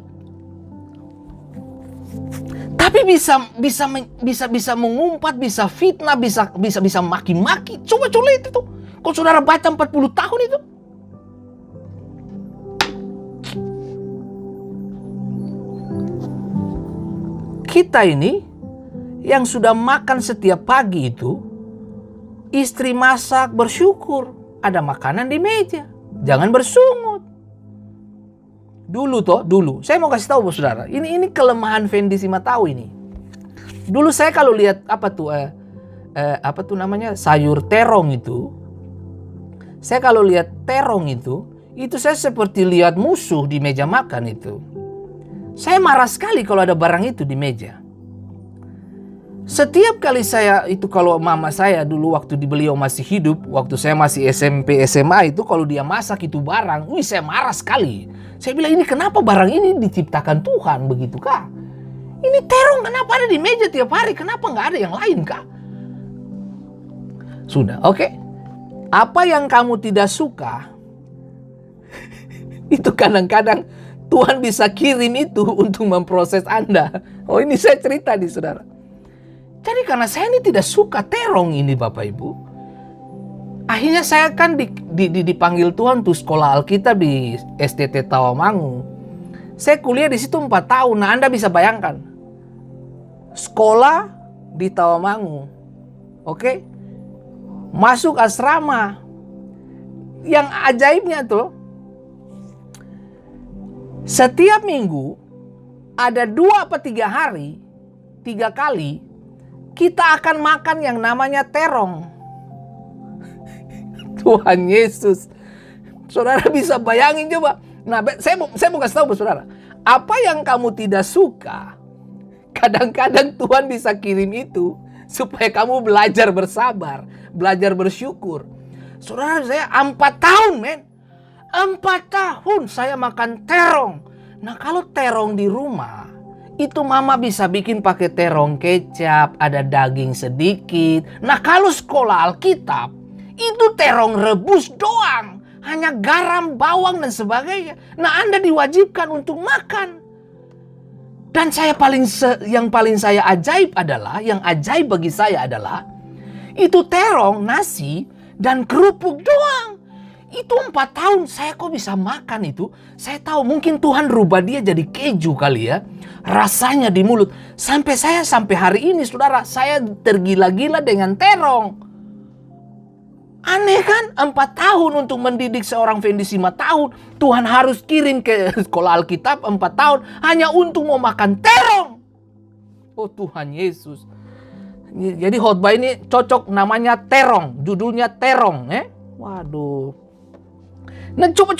Tapi bisa mengumpat, bisa fitnah, bisa maki-maki. Coba lihat itu. Kalau saudara baca 40 tahun itu. Kita ini yang sudah makan setiap pagi itu, istri masak, bersyukur. Ada makanan di meja. Jangan bersungut. Dulu, saya mau kasih tahu saudara, ini kelemahan Fendi Simatau ini. Dulu saya kalau lihat sayur terong itu, saya kalau lihat terong itu saya seperti lihat musuh di meja makan itu. Saya marah sekali kalau ada barang itu di meja. Setiap kali saya itu, kalau mama saya dulu waktu beliau masih hidup, waktu saya masih SMP SMA itu, kalau dia masak itu barang, saya marah sekali. Saya bilang, ini kenapa barang ini diciptakan Tuhan begitu kah? Ini terong kenapa ada di meja tiap hari? Kenapa nggak ada yang lain kah? Sudah, oke. Apa yang kamu tidak suka, itu kadang-kadang Tuhan bisa kirim itu untuk memproses Anda. Oh, ini saya cerita nih saudara. Jadi karena saya ini tidak suka terong ini Bapak Ibu, akhirnya saya kan dipanggil Tuhan untuk sekolah Alkitab di STT Tawamangu. Saya kuliah di situ 4 tahun. Nah, Anda bisa bayangkan. Sekolah di Tawamangu. Oke? Masuk asrama. Yang ajaibnya tuh, setiap minggu ada 2 atau 3 hari, 3 kali, kita akan makan yang namanya terong. Tuhan Yesus. Saudara bisa bayangin coba. Nah, saya mau kasih tahu saudara. Apa yang kamu tidak suka, kadang-kadang Tuhan bisa kirim itu supaya kamu belajar bersabar, belajar bersyukur. Saudara, saya 4 tahun, men. 4 tahun saya makan terong. Nah, kalau terong di rumah, itu mama bisa bikin pakai terong kecap, ada daging sedikit. Nah, kalau sekolah Alkitab, itu terong rebus doang. Hanya garam, bawang, dan sebagainya. Nah, Anda diwajibkan untuk makan. Dan yang paling saya ajaib bagi saya adalah, itu terong, nasi, dan kerupuk doang. Itu 4 tahun saya kok bisa makan itu. Saya tahu mungkin Tuhan rubah dia jadi keju kali ya. Rasanya di mulut. Sampai hari ini saudara, saya tergila-gila dengan terong. Aneh kan? 4 tahun untuk mendidik seorang Fendi Simatau. Tuhan harus kirim ke sekolah Alkitab 4 tahun hanya untuk mau makan terong. Oh Tuhan Yesus. Jadi khotbah ini cocok, namanya terong. Judulnya terong. Waduh. Nah coba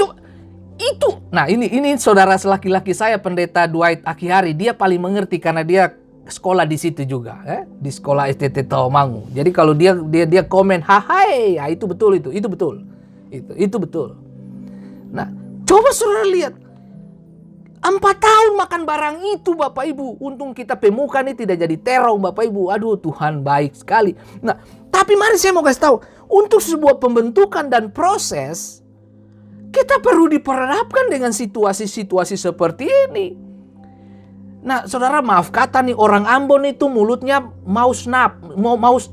itu. Nah ini saudara laki-laki saya, Pendeta Dwight Akihari. Dia paling mengerti karena dia sekolah di situ juga, di sekolah STT Tawamangu. Jadi kalau dia komen, hai, ya itu betul, itu betul, itu betul. Nah, coba saudara lihat, 4 tahun makan barang itu Bapak Ibu. Untung kita pemuka ini tidak jadi terong Bapak Ibu. Aduh, Tuhan baik sekali. Nah, tapi mari saya mau kasih tahu, untuk sebuah pembentukan dan proses, kita perlu diperhadapkan dengan situasi-situasi seperti ini. Nah, saudara, maaf kata nih, orang Ambon itu mulutnya mau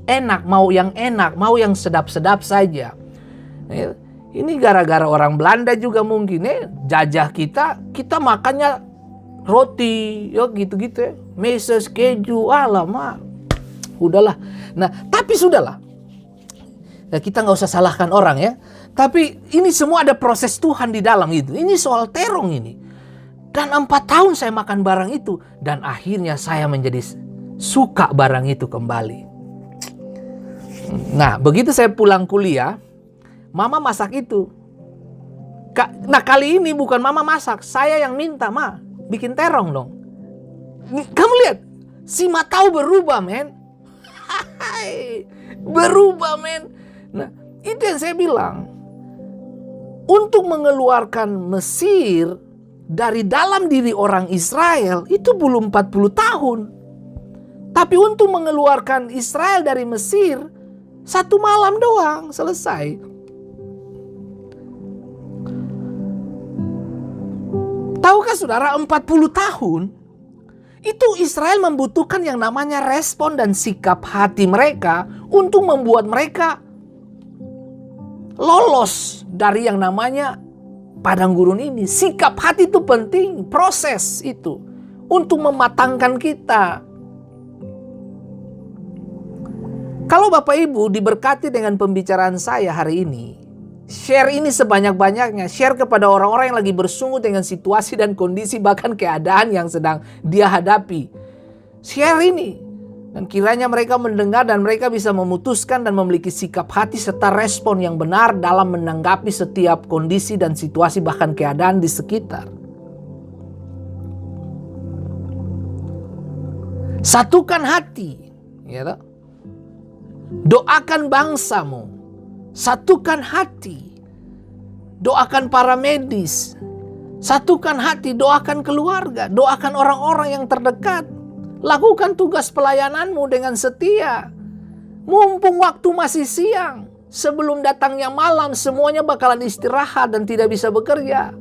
enak, mau yang sedap-sedap saja. Ini gara-gara orang Belanda juga mungkin jajah kita makannya roti, gitu-gitu meses, keju, alamak. Udahlah. Nah, tapi sudahlah. Ya, kita nggak usah salahkan orang ya. Tapi ini semua ada proses Tuhan di dalam itu. Ini soal terong ini. Dan 4 tahun saya makan barang itu. Dan akhirnya saya menjadi suka barang itu kembali. Nah, begitu saya pulang kuliah, Mama masak itu. Nah, kali ini bukan Mama masak. Saya yang minta, Ma, bikin terong dong. Kamu lihat, Simatau berubah, men. selesai. Berubah, men. Nah, itu yang saya bilang. Untuk mengeluarkan Mesir dari dalam diri orang Israel itu belum 40 tahun. Tapi untuk mengeluarkan Israel dari Mesir 1 malam doang selesai. Tahukah saudara, 40 tahun itu Israel membutuhkan yang namanya respon dan sikap hati mereka untuk membuat mereka lolos dari yang namanya padang gurun ini. Sikap hati itu penting, proses itu untuk mematangkan kita. Kalau Bapak Ibu diberkati dengan pembicaraan saya hari ini, share ini sebanyak-banyaknya, share kepada orang-orang yang lagi bersungguh dengan situasi dan kondisi bahkan keadaan yang sedang dia hadapi. Share ini. Dan kiranya mereka mendengar dan mereka bisa memutuskan dan memiliki sikap hati serta respon yang benar dalam menanggapi setiap kondisi dan situasi bahkan keadaan di sekitar. Satukan hati, ya toh? Doakan bangsamu, satukan hati, doakan para medis, satukan hati, doakan keluarga, doakan orang-orang yang terdekat. Lakukan tugas pelayananmu dengan setia. Mumpung waktu masih siang, sebelum datangnya malam, semuanya bakalan istirahat dan tidak bisa bekerja.